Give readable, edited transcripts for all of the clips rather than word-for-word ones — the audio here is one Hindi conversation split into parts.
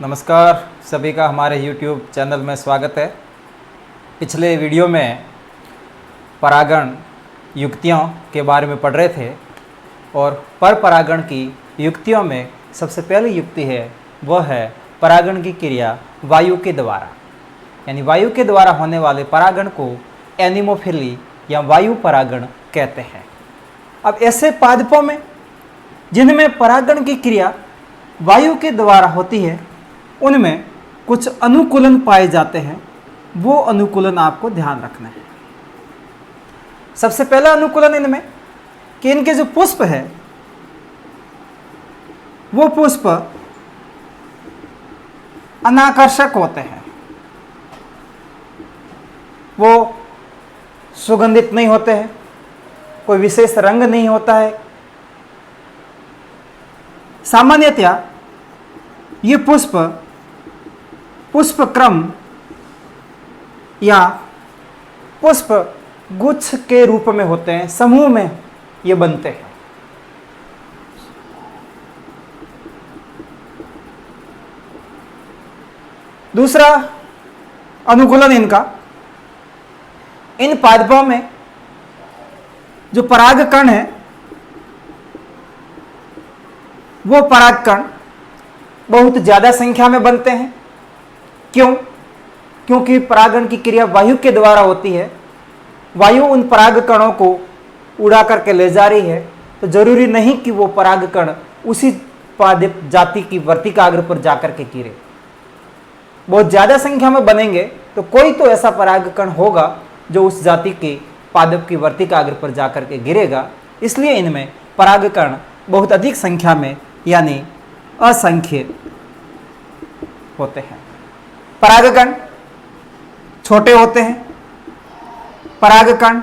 नमस्कार, सभी का हमारे YouTube चैनल में स्वागत है। पिछले वीडियो में परागण युक्तियों के बारे में पढ़ रहे थे और पर परागण की युक्तियों में सबसे पहली युक्ति है वह है परागण की क्रिया वायु के द्वारा, यानी वायु के द्वारा होने वाले परागण को एनिमोफिली या वायु परागण कहते हैं। अब ऐसे पादपों में जिनमें परागण की क्रिया वायु के द्वारा होती है उनमें कुछ अनुकूलन पाए जाते हैं, वो अनुकूलन आपको ध्यान रखना है। सबसे पहला अनुकूलन इनमें कि इनके जो पुष्प है वो पुष्प अनाकर्षक होते हैं, वो सुगंधित नहीं होते हैं, कोई विशेष रंग नहीं होता है। सामान्यतया ये पुष्प क्रम या पुष्प गुच्छ के रूप में होते हैं, समूह में ये बनते हैं। दूसरा अनुकूलन इनका, इन पादपों में जो परागकण है वो परागकण बहुत ज़्यादा संख्या में बनते हैं। क्यों? क्योंकि परागण की क्रिया वायु के द्वारा होती है, वायु उन परागकणों को उड़ा करके ले जा रही है, तो जरूरी नहीं कि वो परागकण उसी पादप जाति की वर्तिकाग्र पर जाकर के गिरे। बहुत ज़्यादा संख्या में बनेंगे तो कोई तो ऐसा परागकण होगा जो उस जाति के पादप की वर्तिकाग्र पर जाकर के गिरेगा। इसलिए इनमें परागकण बहुत अधिक संख्या में यानी असंख्य होते हैं। परागकण छोटे होते हैं, परागकण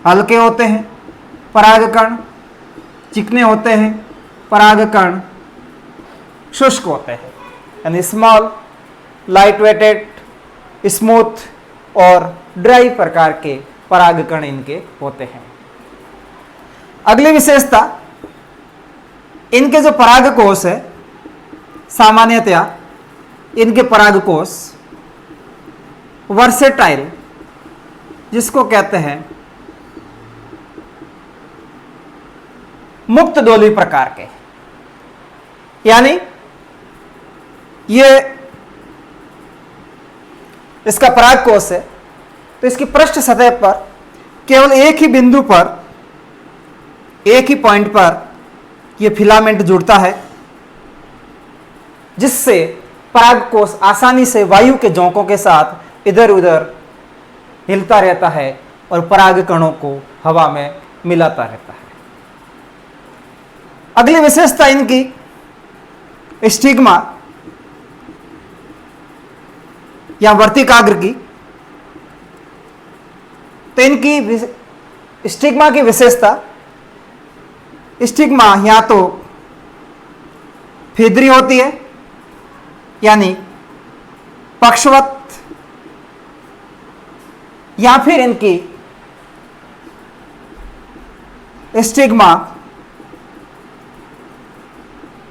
हल्के होते हैं, परागकण चिकने होते हैं, परागकण शुष्क होते हैं, यानी स्मॉल, लाइट वेटेड, स्मूथ और ड्राई प्रकार के परागकण इनके होते हैं। अगली विशेषता, इनके जो परागकोश है, सामान्यतया इनके परागकोश वर्सेटाइल, जिसको कहते हैं मुक्त डोली प्रकार के, यानी ये इसका परागकोश है तो इसकी पृष्ठ सतह पर केवल एक ही बिंदु पर, एक ही पॉइंट पर यह फिलामेंट जुड़ता है, जिससे परागकोश आसानी से वायु के झोंकों के साथ इधर उधर हिलता रहता है और परागकणों को हवा में मिलाता रहता है। अगली विशेषता इनकी स्टिग्मा या वर्तिकाग्र की, तो इनकी स्टिग्मा की विशेषता, स्टिग्मा या तो फिदरी होती है यानी पक्षवत, या फिर इनकी स्टिग्मा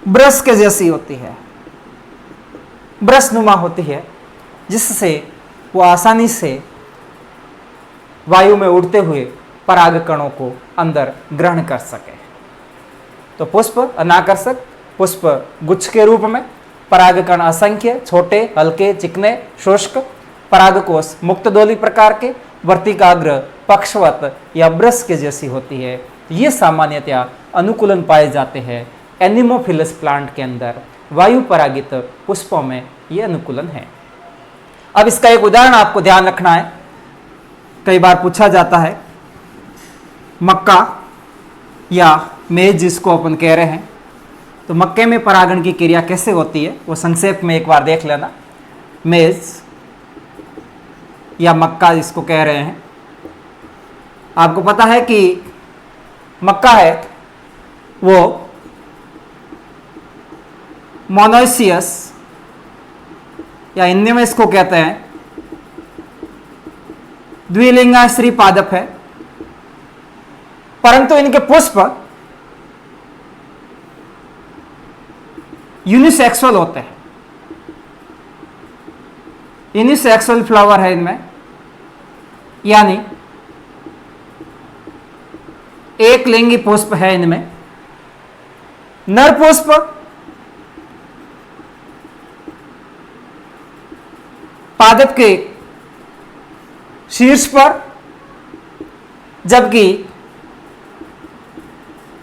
ब्रश के जैसी होती है, ब्रशनुमा होती है, जिससे वो आसानी से वायु में उड़ते हुए परागकणों को अंदर ग्रहण कर सके। तो पुष्प अनाकर्षक, पुष्प गुच्छ के रूप में, परागकण असंख्य, छोटे, हल्के, चिकने, शुष्क, परागकोश मुक्त डोली प्रकार के, वर्तिकाग्र पक्षवत या ब्रश के जैसी होती है। ये सामान्यतया अनुकूलन पाए जाते हैं एनिमोफिलस प्लांट के अंदर, वायु परागित पुष्पों में ये अनुकूलन है। अब इसका एक उदाहरण आपको ध्यान रखना है, कई बार पूछा जाता है मक्का या मेज जिसको अपन कह रहे हैं, तो मक्के में परागण की क्रिया कैसे होती है वो संक्षेप में एक बार देख लेना। मेज या मक्का जिसको कह रहे हैं, आपको पता है कि मक्का है वो मोनोसियस या हिंदी में इसको कहते हैं द्विलिंगाश्री पादप है, परंतु इनके पुष्प यूनिसेक्सुअल होते हैं, यूनिसेक्सुअल फ्लावर है इनमें, यानी एक लिंगी पुष्प है इनमें। नर पुष्प पादप के शीर्ष पर, जबकि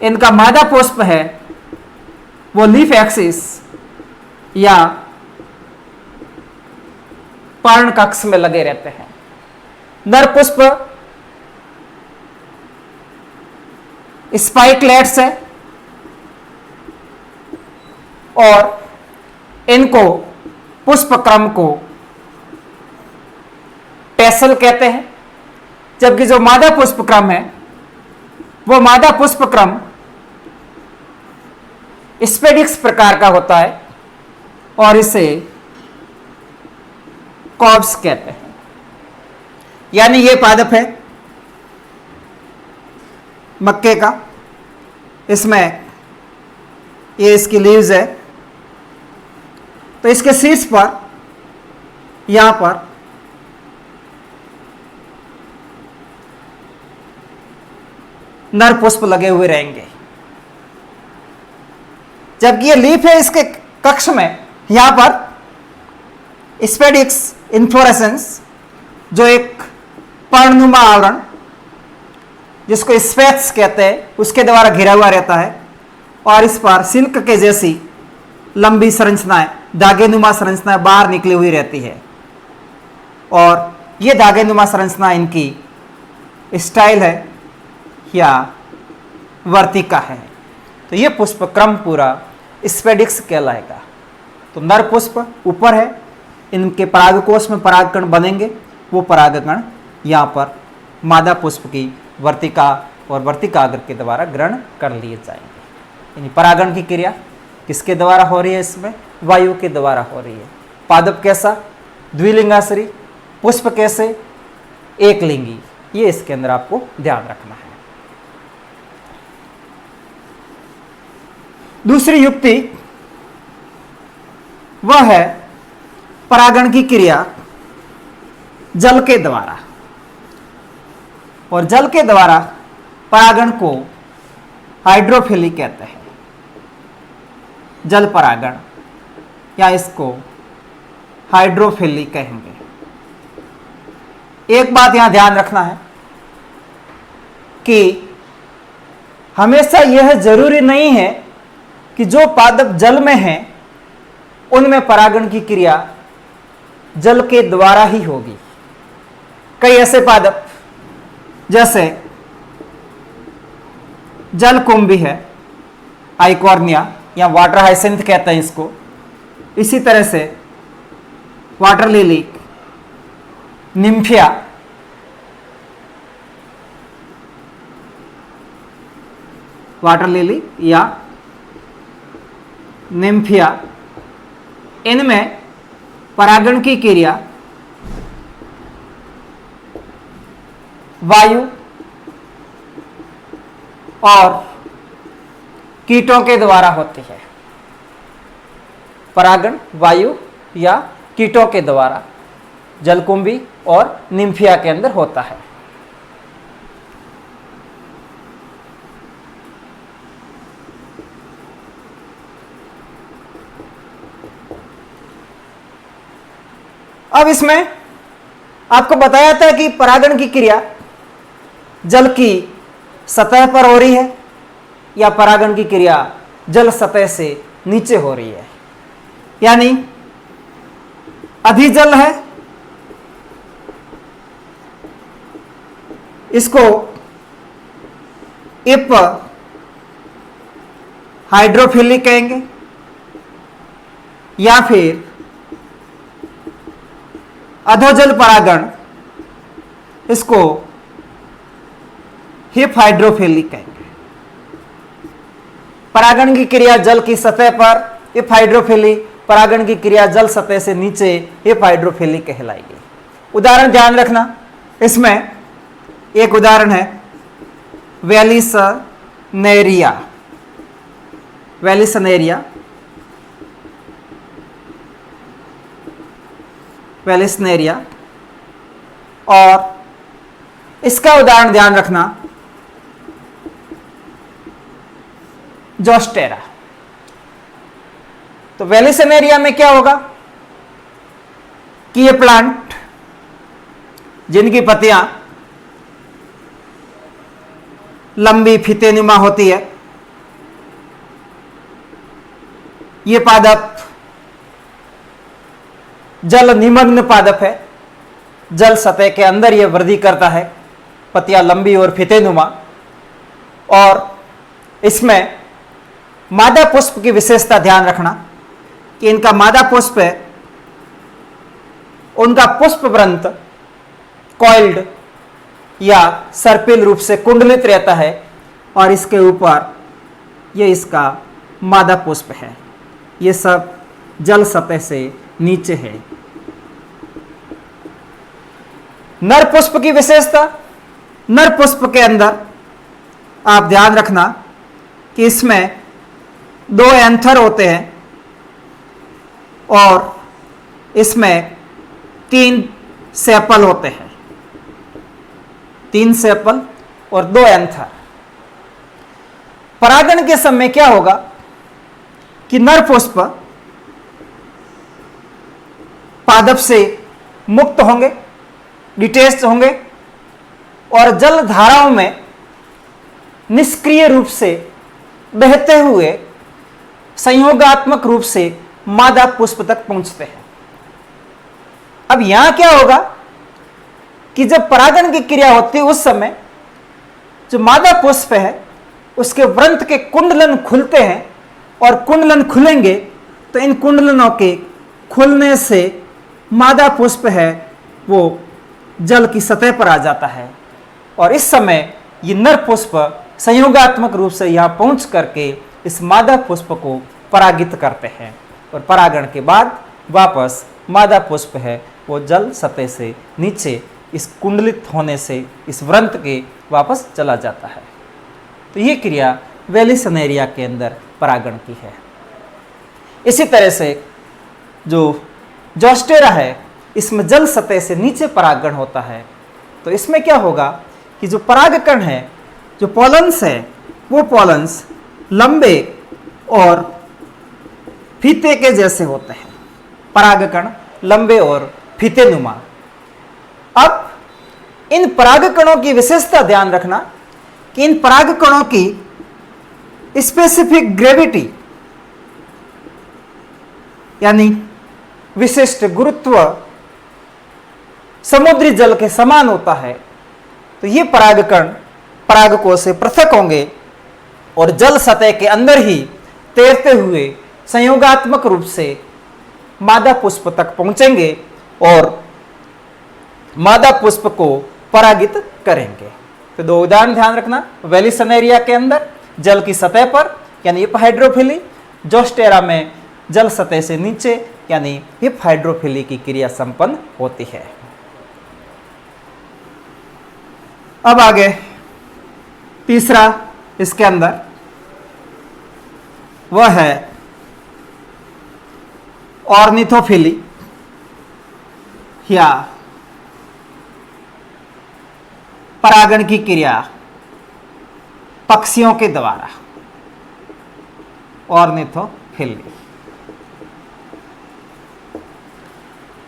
इनका मादा पुष्प है वो लीफ एक्सिस या पर्ण कक्ष में लगे रहते हैं। नर पुष्प स्पाइकलेट्स है और इनको पुष्प क्रम को पेसल कहते हैं, जबकि जो मादा पुष्प क्रम है वो मादा पुष्प क्रम स्पेडिक्स प्रकार का होता है और इसे कॉर्प्स कहते हैं। यानी ये पादप है मक्के का, इसमें ये इसकी लीव्स है, तो इसके शीर्ष पर यहां पर नर पुष्प लगे हुए रहेंगे, जबकि ये लीफ है इसके कक्ष में यहां पर स्पेडिक्स इन्फ्लोरेसेंस, जो एक पर्णनुमा आवरण जिसको स्पेक्स कहते हैं उसके द्वारा घिरा हुआ रहता है और इस पर सिल्क के जैसी लंबी संरचनाएं, धागेनुमा संरचनाएं बाहर निकली हुई रहती है और ये धागेनुमा संरचना इनकी स्टाइल है या वर्तिका है। तो ये पुष्प क्रम पूरा स्पेडिक्स कहलाएगा। तो नर पुष्प ऊपर है, इनके परागकोश में परागकण बनेंगे, वो परागकण यहाँ पर मादा पुष्प की वर्तिका और वर्तिकाग्र के द्वारा ग्रहण कर लिए जाएंगे। यानी परागण की क्रिया किसके द्वारा हो रही है? इसमें वायु के द्वारा हो रही है। पादप कैसा? द्विलिंगाश्री। पुष्प कैसे? एक लिंगी। ये इसके अंदर आपको ध्यान रखना है। दूसरी युक्ति वह है परागण की क्रिया जल के द्वारा, और जल के द्वारा परागण को हाइड्रोफिली कहते हैं, जल परागण, या इसको हाइड्रोफिली कहेंगे। एक बात यहां ध्यान रखना है कि हमेशा यह जरूरी नहीं है कि जो पादप जल में हैं उनमें परागण की क्रिया जल के द्वारा ही होगी। कई ऐसे पादप जैसे जलकुंभी है, आइकॉर्निया या वाटर हाइसिंथ कहते हैं इसको, इसी तरह से water lily, Nymphaea, water lily या निम्फिया, इनमें परागण की क्रिया वायु और कीटों के द्वारा होती है। परागण वायु या कीटों के द्वारा जलकुंभी और निम्फिया के अंदर होता है। अब इसमें आपको बताया था कि परागण की क्रिया जल की सतह पर हो रही है या परागण की क्रिया जल सतह से नीचे हो रही है। यानी अधिजल है, इसको इप हाइड्रोफिलिक कहेंगे, या फिर अधोजल परागण, इसको हिप हाइड्रोफिलिक कहेंगे। परागण की क्रिया जल की सतह पर हिप हाइड्रोफिली, परागण की क्रिया जल सतह से नीचे हिप हाइड्रोफिली कहलाएगी। उदाहरण ध्यान रखना, इसमें एक उदाहरण है वेलिसनेरिया। वेलिसनेरिया वेलिसनेरिया, और इसका उदाहरण ध्यान रखना जोस्टेरा। तो वेलिसनेरिया में क्या होगा कि ये प्लांट जिनकी पत्तियां लंबी फीतेनुमा होती है, ये पादप जल निमग्न पादप है, जल सतह के अंदर यह वृद्धि करता है, पत्तियां लंबी और फीतेनुमा, और इसमें मादा पुष्प की विशेषता ध्यान रखना कि इनका मादा पुष्प है, उनका पुष्प वृंत कॉइल्ड या सर्पिल रूप से कुंडलित रहता है, और इसके ऊपर ये इसका मादा पुष्प है। ये सब जल सतह से नीचे है। नर पुष्प की विशेषता, नर पुष्प के अंदर आप ध्यान रखना कि इसमें 2 एंथर होते हैं और इसमें 3 सेपल होते हैं, 3 सेपल और 2 एंथर। परागण के समय क्या होगा कि नर पुष्प पादप से मुक्त होंगे, डिटेच्ड होंगे, और जल धाराओं में निष्क्रिय रूप से बहते हुए संयोगात्मक रूप से मादा पुष्प तक पहुंचते हैं। अब यहां क्या होगा कि जब परागण की क्रिया होती है उस समय जो मादा पुष्प है उसके वृंत के कुंडलन खुलते हैं, और कुंडलन खुलेंगे तो इन कुंडलनों के खुलने से मादा पुष्प है वो जल की सतह पर आ जाता है, और इस समय ये नर पुष्प संयोगात्मक रूप से यहाँ पहुँच करके इस मादा पुष्प को परागित करते हैं, और परागण के बाद वापस मादा पुष्प है वो जल सतह से नीचे इस कुंडलित होने से इस वृंत के वापस चला जाता है। तो ये क्रिया वेलिसनेरिया के अंदर परागण की है। इसी तरह से जो जोस्टेरा है इसमें जल सतह से नीचे परागण होता है। तो इसमें क्या होगा कि जो परागकण है, जो पॉलन्स है, वो पॉलन्स लंबे और फीते के जैसे होते हैं, परागकण लंबे और फीतेनुमा। अब इन परागकणों की विशेषता ध्यान रखना कि इन परागकणों की स्पेसिफिक ग्रेविटी यानी विशिष्ट गुरुत्व समुद्री जल के समान होता है। तो ये परागकण परागकों से पृथक होंगे और जल सतह के अंदर ही तैरते हुए संयोगात्मक रूप से मादा पुष्प तक पहुंचेंगे और मादा पुष्प को परागित करेंगे। तो 2 उदाहरण ध्यान रखना, वेलिसनेरिया के अंदर जल की सतह पर यानी हाइड्रोफिली, जोस्टेरा में जल सतह से नीचे यानी हिप हाइड्रोफिली की क्रिया संपन्न होती है। अब आगे तीसरा इसके अंदर वह है ऑर्निथोफिली या परागण की क्रिया पक्षियों के द्वारा, ऑर्निथोफिली।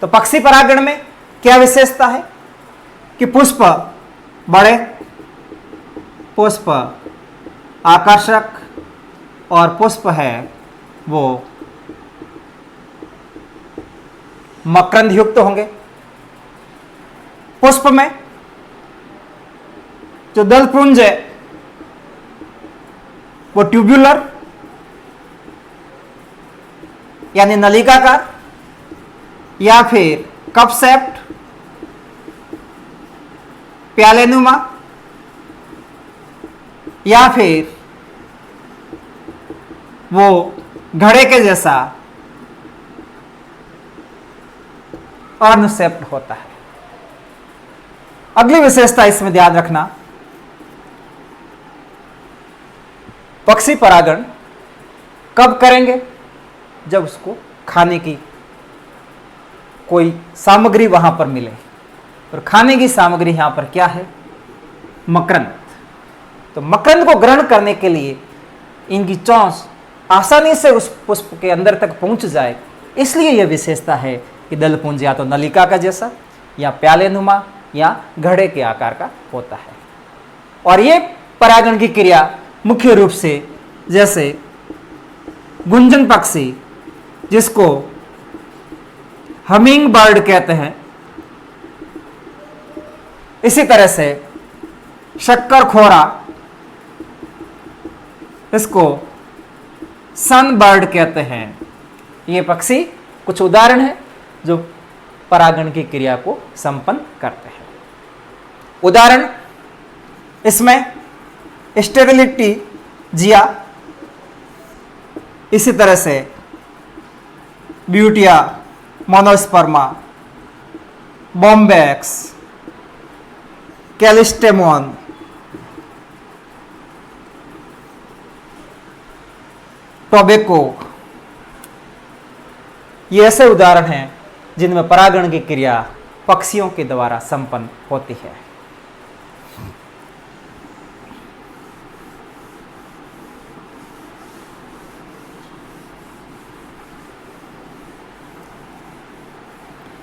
तो पक्षी परागण में क्या विशेषता है कि पुष्प बड़े, पुष्प आकर्षक और पुष्प है वो मकरंद युक्त होंगे। पुष्प में जो दलपुंज है वो ट्यूब्यूलर यानी नलिकाकार या फिर कप शेप्ड, प्यालेनुमा या फिर वो घड़े के जैसा अर्न शेप्ड होता है। अगली विशेषता इसमें ध्यान रखना, पक्षी परागण कब करेंगे? जब उसको खाने की कोई सामग्री वहां पर मिले। और खाने की सामग्री यहां पर क्या है? मकरंद। तो मकरंद को ग्रहण करने के लिए इनकी चोंच आसानी से उस पुष्प के अंदर तक पहुंच जाए, इसलिए यह विशेषता है कि दलपुंज या तो नलिका का जैसा या प्याले नुमा या घड़े के आकार का होता है। और ये परागण की क्रिया मुख्य रूप से जैसे गुंजन पक्षी, जिसको हमिंग बर्ड कहते हैं, इसी तरह से शक्करखोरा, इसको सन बर्ड कहते हैं। ये पक्षी कुछ उदाहरण है जो परागण की क्रिया को संपन्न करते हैं। उदाहरण इसमें स्टेरिलिटी जिया, इसी तरह से ब्यूटिया, मोनोस्पर्मा, बॉम्बैक्स, कैलिस्टेमोन, टोबैको, ये ऐसे उदाहरण हैं जिनमें परागण की क्रिया पक्षियों के द्वारा संपन्न होती है।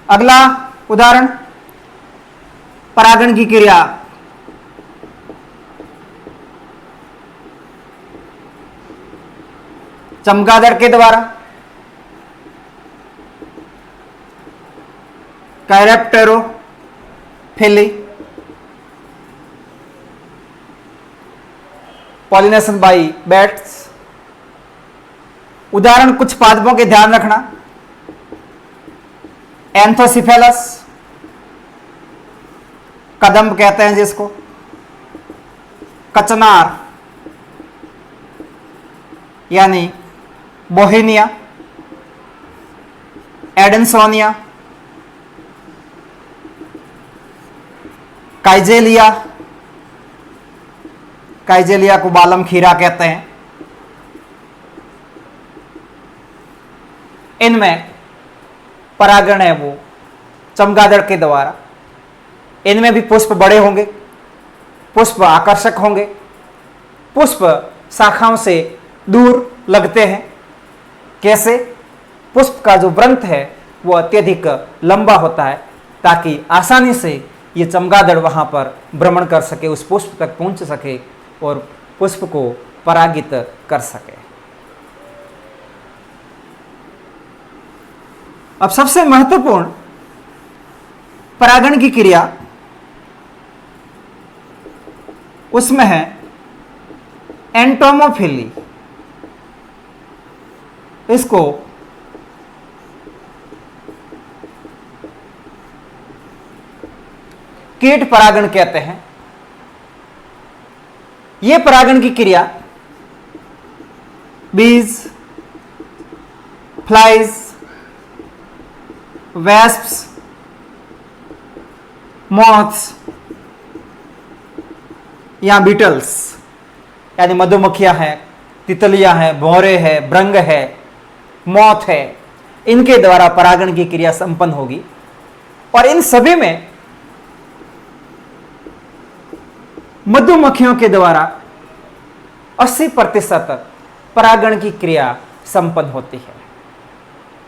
अगला उदाहरण परागण की क्रिया चमगादड़ के द्वारा, कैरेप्टेरोफिली, पॉलिनेशन बाई बैट्स। उदाहरण कुछ पादपों के ध्यान रखना, एंथोसिफेलस, कदम्ब कहते हैं जिसको, कचनार यानी बोहेनिया, एडेंसोनिया, काइजेलिया, काइजेलिया को बालम खीरा कहते हैं। इनमें परागण है वो चमगादड़ के द्वारा। इनमें भी पुष्प बड़े होंगे, पुष्प आकर्षक होंगे, पुष्प शाखाओं से दूर लगते हैं। कैसे? पुष्प का जो वृंत है वो अत्यधिक लंबा होता है, ताकि आसानी से ये चमगादड़ वहां पर भ्रमण कर सके, उस पुष्प तक पहुंच सके और पुष्प को परागित कर सके। अब सबसे महत्वपूर्ण परागण की क्रिया उसमें है एंटोमोफिली। इसको कीट परागण कहते हैं। यह परागण की क्रिया बीज, फ्लाइज, वेस्प्स, मॉथ्स या बीटल्स यानी मधुमक्खियां हैं, तितलियां हैं, भौरे हैं, भृंग है, मॉथ है, इनके द्वारा परागण की क्रिया संपन्न होगी। और इन सभी में मधुमक्खियों के द्वारा 80% परागण की क्रिया संपन्न होती है।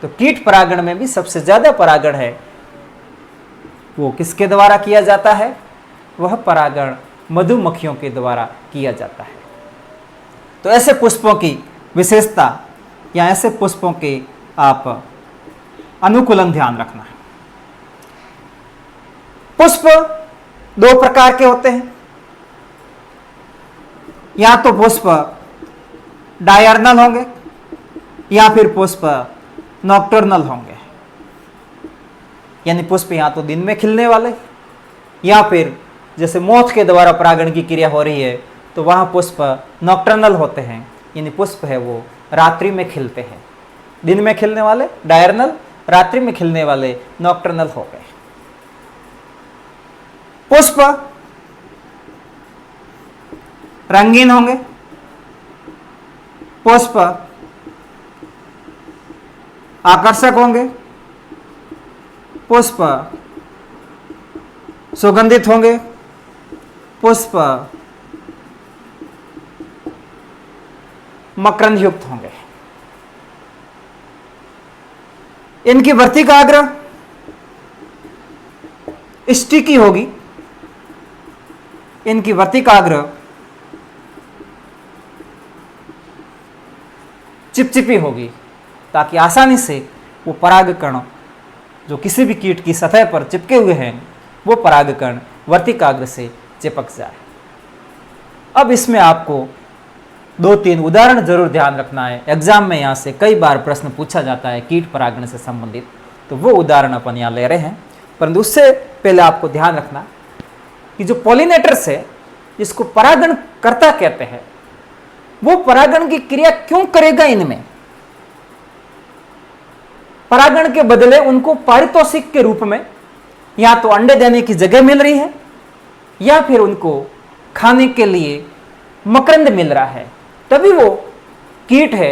तो कीट परागण में भी सबसे ज्यादा परागण है वो किसके द्वारा किया जाता है? वह परागण मधुमक्खियों के द्वारा किया जाता है। तो ऐसे पुष्पों की विशेषता या ऐसे पुष्पों के आप अनुकूलन ध्यान रखना है। पुष्प दो प्रकार के होते हैं, या तो पुष्प डायर्नल होंगे या फिर पुष्प नॉक्टर्नल होंगे, यानी पुष्प या तो दिन में खिलने वाले, या फिर जैसे मोथ के द्वारा परागण की क्रिया हो रही है तो वहां पुष्प नॉक्टर्नल होते हैं, यानी पुष्प है वो रात्रि में खिलते हैं। दिन में खिलने वाले डायर्नल, रात्रि में खिलने वाले नॉक्टर्नल हो गए। पुष्प रंगीन होंगे, पुष्प आकर्षक होंगे, पुष्प सुगंधित होंगे, पुष्प मकरंद युक्त होंगे। इनकी वर्तिकाग्र स्टिकी होगी, इनकी वर्तिकाग्र चिपचिपी होगी, ताकि आसानी से वो परागकण जो किसी भी कीट की सतह पर चिपके हुए हैं वो परागकण वर्तिकाग्र से चिपक जाए। अब इसमें आपको 2-3 उदाहरण जरूर ध्यान रखना है। एग्जाम में यहाँ से कई बार प्रश्न पूछा जाता है कीट परागण से संबंधित, तो वो उदाहरण अपन यहाँ ले रहे हैं। परंतु उससे पहले आपको ध्यान रखना कि जो पॉलिनेटर्स है, जिसको परागण कर्ता कहते हैं, वो परागण की क्रिया क्यों करेगा इनमें? परागण के बदले उनको पारितोषिक के रूप में या तो अंडे देने की जगह मिल रही है या फिर उनको खाने के लिए मकरंद मिल रहा है, तभी वो कीट है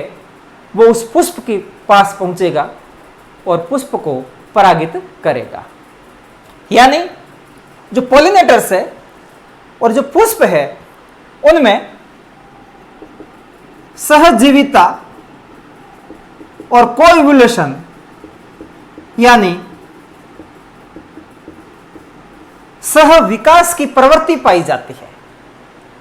वो उस पुष्प के पास पहुंचेगा और पुष्प को परागित करेगा। यानी जो पॉलिनेटर्स है और जो पुष्प है उनमें सहजीविता और कोइवोल्यूशन यानी सह विकास की प्रवृत्ति पाई जाती है।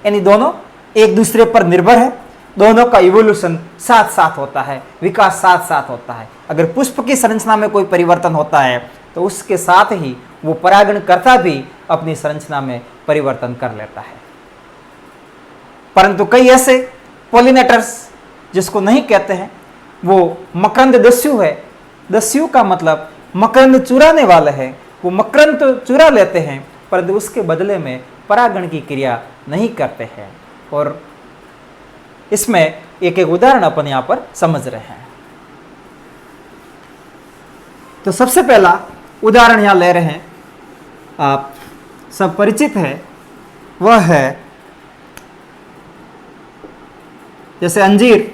यानी दोनों एक दूसरे पर निर्भर है, दोनों का इवोल्यूशन साथ साथ होता है, विकास साथ साथ होता है। अगर पुष्प की संरचना में कोई परिवर्तन होता है तो उसके साथ ही वो परागणकर्ता भी अपनी संरचना में परिवर्तन कर लेता है। परंतु कई ऐसे पॉलिनेटर्स जिसको नहीं कहते हैं, वो मकरंद दस्यु है। दस्यु का मतलब मकरंद चुराने वाले हैं। वो मकरंद तो चुरा लेते हैं परंतु उसके बदले में परागण की क्रिया नहीं करते हैं। और इसमें एक एक उदाहरण अपन यहां पर समझ रहे हैं। तो सबसे पहला उदाहरण यहां ले रहे हैं, आप सब परिचित है, वह है जैसे अंजीर।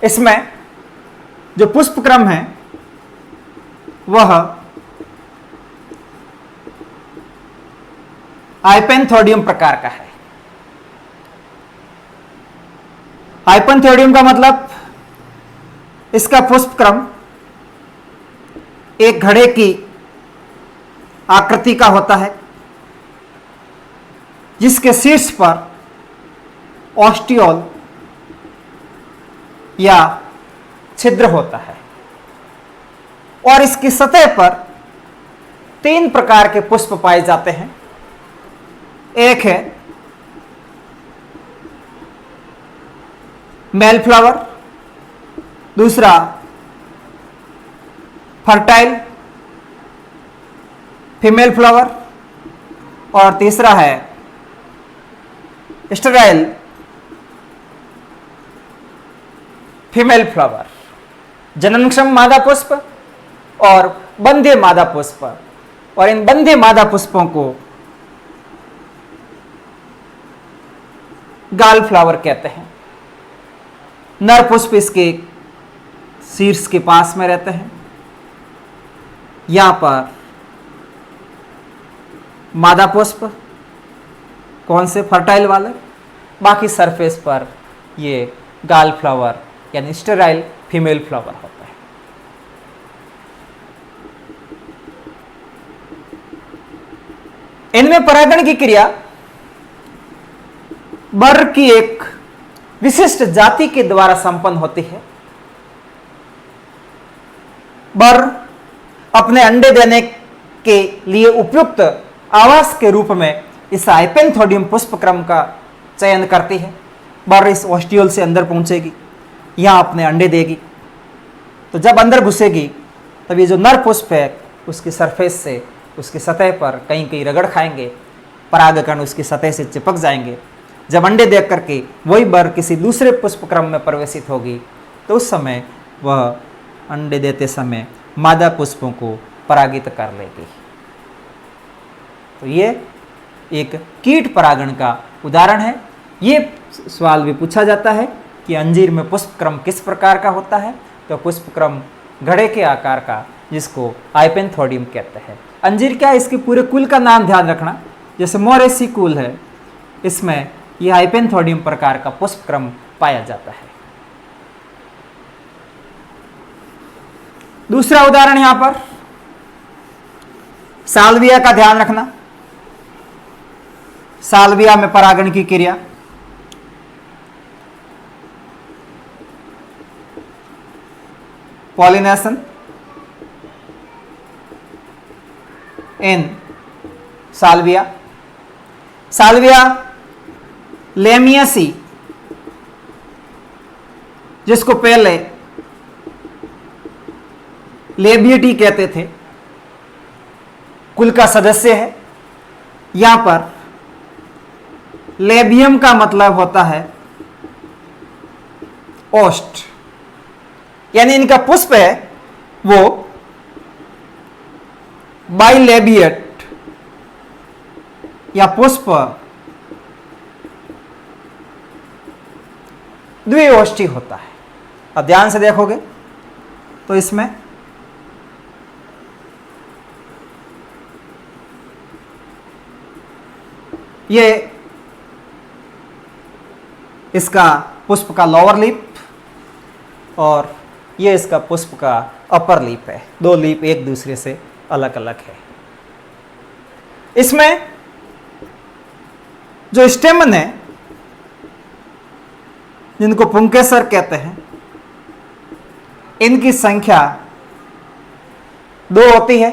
इसमें जो पुष्प क्रम है वह आइपेंथोडियम प्रकार का है। आइपेंथोडियम का मतलब इसका पुष्प क्रम एक घड़े की आकृति का होता है, जिसके शीर्ष पर ऑस्टियोल या छिद्र होता है और इसकी सतह पर 3 प्रकार के पुष्प पाए जाते हैं। एक है मेल फ्लावर, दूसरा फर्टाइल फीमेल फ्लावर और तीसरा है स्टेराइल फीमेल फ्लावर। जननक्षम मादा पुष्प और बंध्य मादा पुष्प, और इन बंध्य मादा पुष्पों को गाल फ्लावर कहते हैं। नर पुष्प इसके शीर्ष के पास में रहते हैं। यहां पर मादा पुष्प कौन से फर्टाइल वाले, बाकी सरफेस पर ये गाल फ्लावर यानी स्टेराइल फीमेल फ्लावर होता है। इनमें परागण की क्रिया बर की एक विशिष्ट जाति के द्वारा संपन्न होती है। बर अपने अंडे देने के लिए उपयुक्त आवास के रूप में इस आइपेंथोडियम पुष्प क्रम का चयन करती है। बर इस ऑस्टियोल से अंदर पहुंचेगी, यहां अपने अंडे देगी। तो जब अंदर घुसेगी तब ये जो नर पुष्प है उसकी सरफेस से, उसकी सतह पर कहीं कहीं रगड़ खाएंगे, परागकण उसकी सतह से चिपक जाएंगे। जब अंडे देख करके वही बर किसी दूसरे पुष्प क्रम में प्रवेशित होगी तो उस समय वह अंडे देते समय मादा पुष्पों को परागित कर लेगी। तो ये एक कीट परागण का उदाहरण है। ये सवाल भी पूछा जाता है कि अंजीर में पुष्प क्रम किस प्रकार का होता है। तो पुष्प क्रम घड़े के आकार का, जिसको आइपेंथोडियम कहते हैं। अंजीर क्या है, इसके पूरे कुल का नाम ध्यान रखना। जैसे मोरेसी कुल है, इसमें यह आइपेंथोडियम प्रकार का पुष्पक्रम पाया जाता है। दूसरा उदाहरण यहां पर साल्विया का ध्यान रखना। साल्विया में परागण की क्रिया, पॉलिनेशन इन साल्विया। साल्विया लेमियसी, जिसको पहले लेबियटी कहते थे, कुल का सदस्य है। यहां पर लेबियम का मतलब होता है ओस्ट, यानी इनका पुष्प है वो बाइलेबिएट या पुष्प द्विओष्ठी होता है। अब ध्यान से देखोगे तो इसमें ये इसका पुष्प का लोअर लीप और ये इसका पुष्प का अपर लीप है। दो लीप एक दूसरे से अलग अलग है। इसमें जो स्टेमन है, जिनको पुंकेसर कहते हैं, इनकी संख्या 2 होती है।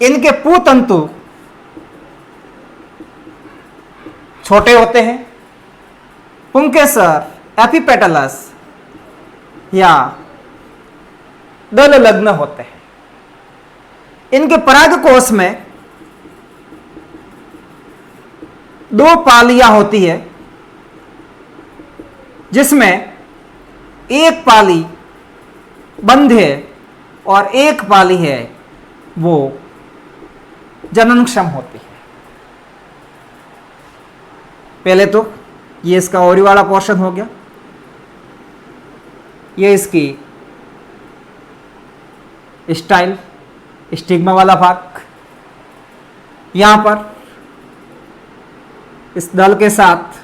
इनके पूतंतु छोटे होते हैं। पुंकेसर एपिपेटलस या दल लग्न होते हैं। इनके परागकोश में 2 पालियां होती है, जिसमें एक पाली बंध है और एक पाली है वो जननक्षम होती है। पहले तो ये इसका ओरी वाला पोर्शन हो गया, ये इसकी स्टाइल स्टिग्मा वाला भाग। यहां पर इस दल के साथ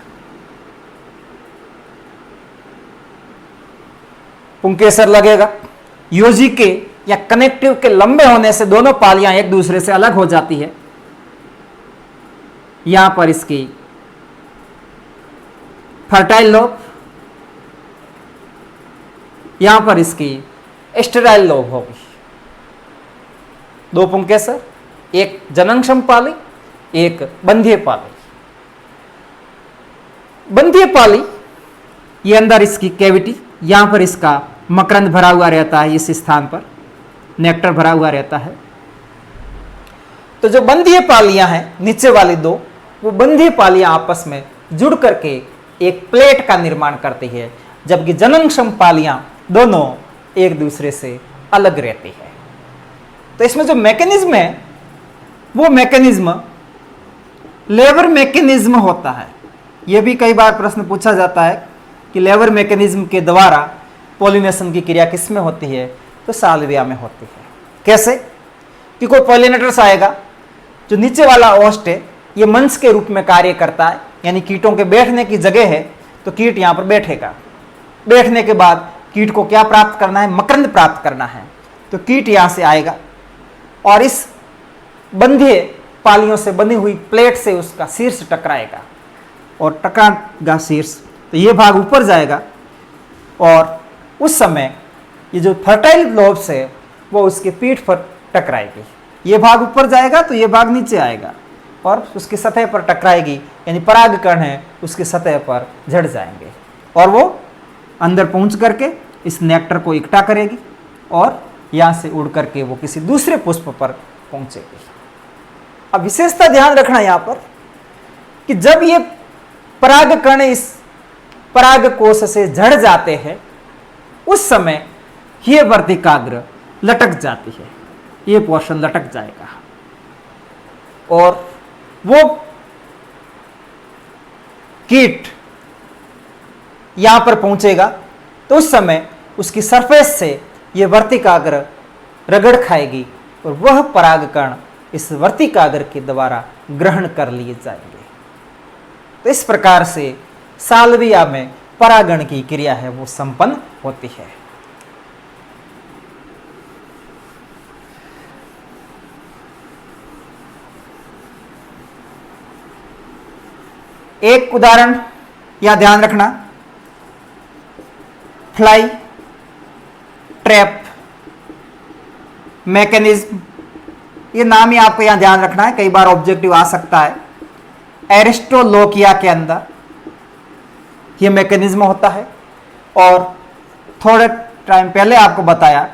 पुंकेसर लगेगा। योजी के या कनेक्टिव के लंबे होने से दोनों पालियां एक दूसरे से अलग हो जाती है। यहां पर इसकी फर्टाइल लोब, यहां पर इसकी स्टेराइल लोब होगी। 2 पुंकेसर, एक जननक्षम पाली, एक बंध्य पाली। बंध्य पाली ये अंदर इसकी कैविटी, यहां पर इसका मकरंद भरा हुआ रहता है। इस स्थान पर नेक्टर भरा हुआ रहता है। तो जो बंध्य पालियां हैं नीचे वाली 2, वो बंध्य पालियां आपस में जुड़ करके एक प्लेट का निर्माण करती है, जबकि जननक्षम पालियां दोनों एक दूसरे से अलग रहती है। तो इसमें जो मैकेनिज्म है वो मैकेनिज्म लेवर मैकेनिज्म होता है। यह भी कई बार प्रश्न पूछा जाता है कि लेवर मैकेनिज्म के द्वारा पॉलिनेशन की क्रिया किस में होती है, तो साल्विया में होती है। कैसे कि कोई पॉलिनेटर्स आएगा, जो नीचे वाला ओस्ट है ये मंच के रूप में कार्य करता है, यानी कीटों के बैठने की जगह है, तो कीट यहां पर बैठेगा। बैठने के बाद कीट को क्या प्राप्त करना है, मकरंद प्राप्त करना है। तो कीट यहां से आएगा और इस बंध्य पालियों से बनी हुई प्लेट से उसका शीर्ष टकराएगा और टकराएगा शीर्ष, तो ये भाग ऊपर जाएगा और उस समय ये जो फर्टाइल लोब्स है वो उसके पीठ पर टकराएगी। ये भाग ऊपर जाएगा तो ये भाग नीचे आएगा और उसकी सतह पर टकराएगी, यानी परागकण है उसकी सतह पर झड़ जाएंगे और वो अंदर पहुंच करके इस नेक्टर को इकट्ठा करेगी और यहाँ से उड़ करके वो किसी दूसरे पुष्प पर पहुंचेगी। अब विशेषता ध्यान रखना यहाँ पर कि जब ये परागकण इस परागकोश से झड़ जाते हैं, उस समय ये वर्तिकाग्र लटक जाती है, ये पोर्शन लटक जाएगा और वो कीट यहां पर पहुंचेगा। तो उस समय उसकी सरफेस से ये वर्तिकाग्र रगड़ खाएगी और वह परागकण इस वर्तिकाग्र के द्वारा ग्रहण कर लिए जाएंगे। तो इस प्रकार से साल्विया में परागण की क्रिया है वो संपन्न होती है। एक उदाहरण यहां ध्यान रखना, फ्लाई ट्रैप मैकेनिज्म, ये नाम ही आपको यहां ध्यान रखना है, कई बार ऑब्जेक्टिव आ सकता है। एरिस्टोलोकिया के अंदर ये मैकेनिज्म होता है और थोड़े टाइम पहले आपको बताया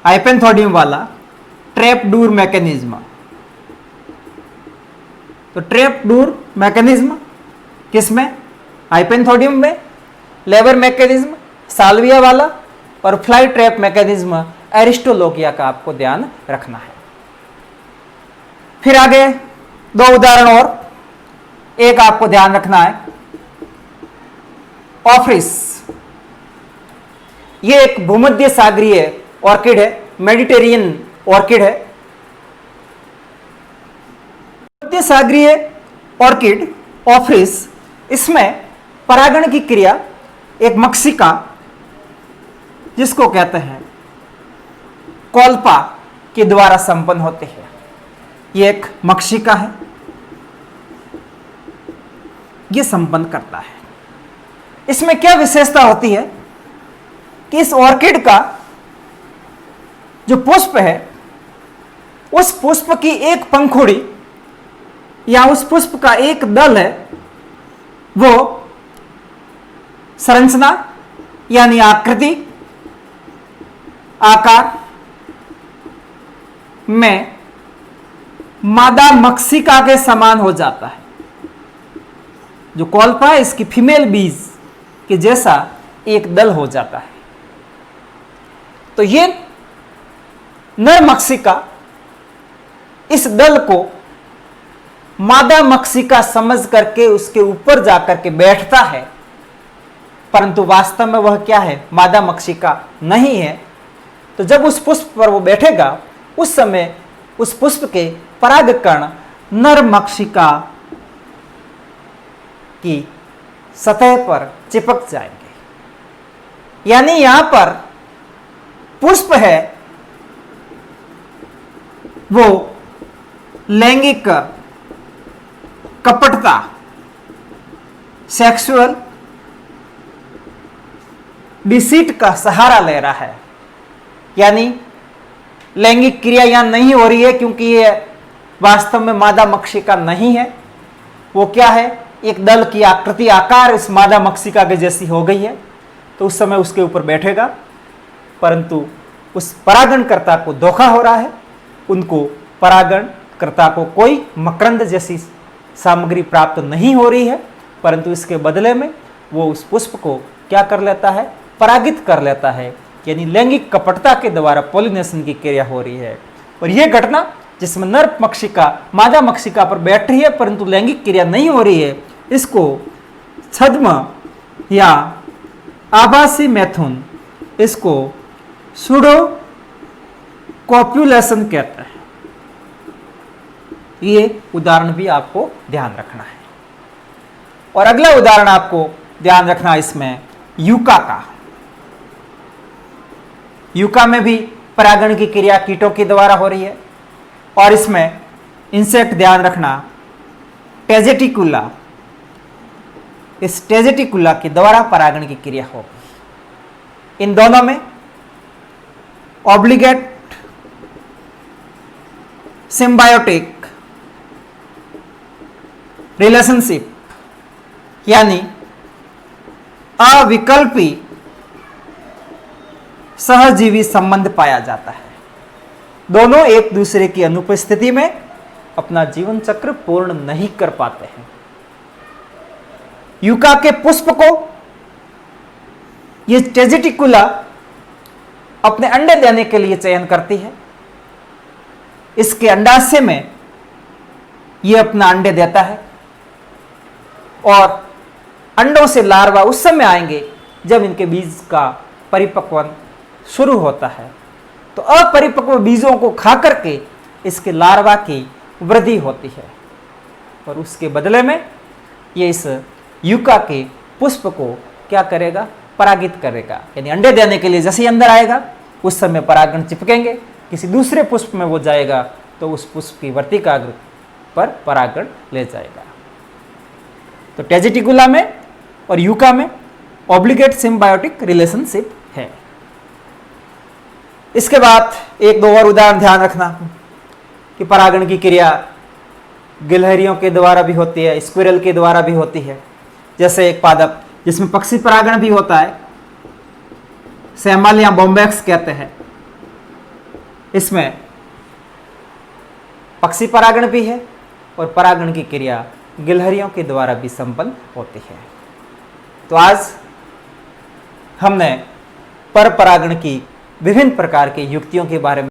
हाइपेंथोडियम वाला ट्रैपडूर मैकेनिज्म। तो ट्रैपडूर मैकेनिज्म किसमें? हाइपेंथोडियम में। लेबर मैकेनिज्म साल्विया वाला और फ्लाई ट्रैप मैकेनिज्म एरिस्टोलोकिया का आपको ध्यान रखना है। फिर आगे दो उदाहरण और, एक आपको ध्यान रखना है ऑफ्रिस, ये एक भूमध्य सागरीय ऑर्किड है, मेडिटेरियन ऑर्किड है। भूमध्य सागरीय ऑर्किड ऑफ्रिस, इसमें परागण की क्रिया एक मक्षिका जिसको कहते हैं कोल्पा के द्वारा संपन्न होती है। ये एक मक्षिका है, ये संपन्न करता है। इसमें क्या विशेषता होती है कि इस ऑर्किड का जो पुष्प है, उस पुष्प की एक पंखुड़ी या उस पुष्प का एक दल है, वो संरचना यानी आकृति आकार में मादा मक्षिका के समान हो जाता है। जो कोल्पा है इसकी फीमेल बीज के जैसा एक दल हो जाता है। तो ये नर मक्षिका इस दल को मादा मक्षिका समझ करके उसके ऊपर जाकर के बैठता है, परंतु वास्तव में वह क्या है? मादा मक्षिका नहीं है। तो जब उस पुष्प पर वो बैठेगा उस समय उस पुष्प के परागकण नर मक्षिका की सतह पर चिपक जाएंगे। यानी यहां पर पुष्प है वो लैंगिक कपटता, सेक्सुअल डिसीट का सहारा ले रहा है। यानी लैंगिक क्रिया यहां नहीं हो रही है क्योंकि ये वास्तव में मादा मक्षिका नहीं है। वो क्या है? एक दल की आकृति आकार इस मादा मक्षिका के जैसी हो गई है। तो उस समय उसके ऊपर बैठेगा, परंतु उस परागणकर्ता को धोखा हो रहा है। उनको परागणकर्ता को कोई मकरंद जैसी सामग्री प्राप्त नहीं हो रही है, परंतु इसके बदले में वो उस पुष्प को क्या कर लेता है? परागित कर लेता है। यानी लैंगिक कपटता के द्वारा पॉलिनेशन की क्रिया हो रही है। और यह घटना जिसमें नर मक्षिका मादा मक्षिका पर बैठ रही है परंतु लैंगिक क्रिया नहीं हो रही है, इसको छद्म या आभासी मैथुन, इसको सूडो कॉप्युलेशन कहते हैं। ये उदाहरण भी आपको ध्यान रखना है। और अगला उदाहरण आपको ध्यान रखना है इसमें यूका का। यूका में भी परागण की क्रिया कीटों के द्वारा हो रही है और इसमें इंसेक्ट ध्यान रखना टेजेटिकुला, इस टेजेटिकुला के द्वारा परागण की क्रिया होगी। इन दोनों में ऑब्लिगेट सिम्बायोटिक रिलेशनशिप यानी अविकल्पी सहजीवी संबंध पाया जाता है। दोनों एक दूसरे की अनुपस्थिति में अपना जीवन चक्र पूर्ण नहीं कर पाते हैं। यूका के पुष्प को यह टेजेटिकुला अपने अंडे देने के लिए चयन करती है। इसके अंडाशय में यह अपना अंडे देता है और अंडों से लार्वा उस समय आएंगे जब इनके बीज का परिपक्वन शुरू होता है। तो अपरिपक्व बीजों को खा करके इसके लार्वा की वृद्धि होती है और उसके बदले में ये इस यूका के पुष्प को क्या करेगा, परागित करेगा। यानी अंडे देने के लिए जैसे ही अंदर आएगा उस समय परागण चिपकेंगे, किसी दूसरे पुष्प में वो जाएगा तो उस पुष्प की वर्तिकाग्र पर परागण ले जाएगा। तो टेजिटिकुला में और यूका में ऑब्लिगेट सिम्बायोटिक रिलेशनशिप है। इसके बाद एक दो और उदाहरण ध्यान रखना कि परागण की क्रिया गिलहरियों के द्वारा भी होती है, स्क्विरल के द्वारा भी होती है। जैसे एक पादप जिसमें पक्षी परागण भी होता है, सैमल या बॉम्बैक्स कहते हैं, इसमें पक्षी परागण भी है और परागण की क्रिया गिलहरियों के द्वारा भी संपन्न होती है। तो आज हमने पर परागण की विभिन्न प्रकार की युक्तियों के बारे में